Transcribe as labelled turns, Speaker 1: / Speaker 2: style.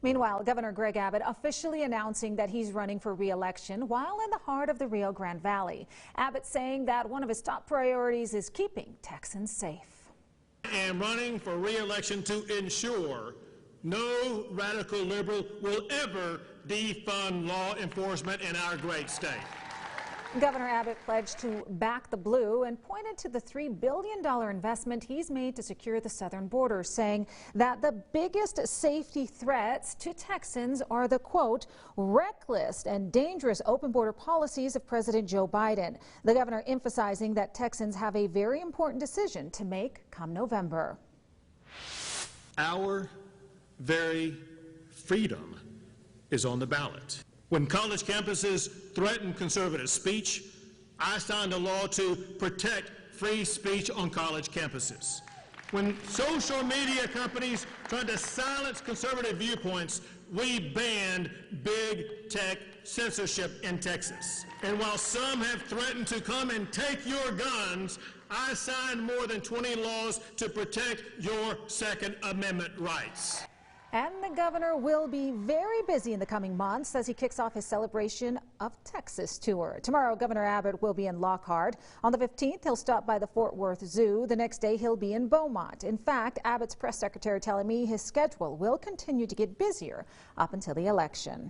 Speaker 1: Meanwhile, Governor Greg Abbott officially announcing that he's running for re-election while in the heart of the Rio Grande Valley. Abbott saying that one of his top priorities is keeping Texans safe.
Speaker 2: I am running for re-election to ensure no radical liberal will ever defund law enforcement in our great state.
Speaker 1: Governor Abbott pledged to back the blue and pointed to the $3 billion investment he's made to secure the southern border, saying that the biggest safety threats to Texans are the, quote, reckless and dangerous open border policies of President Joe Biden. The governor emphasizing that Texans have a very important decision to make come November.
Speaker 2: Our very freedom is on the ballot. When college campuses threaten conservative speech, I signed a law to protect free speech on college campuses. When social media companies tried to silence conservative viewpoints, we banned big tech censorship in Texas. And while some have threatened to come and take your guns, I signed more than 20 laws to protect your Second Amendment rights.
Speaker 1: And the governor will be very busy in the coming months as he kicks off his Celebration of Texas tour. Tomorrow, Governor Abbott will be in Lockhart. On the 15th, he'll stop by the Fort Worth Zoo. The next day, he'll be in Beaumont. In fact, Abbott's press secretary telling me his schedule will continue to get busier up until the election.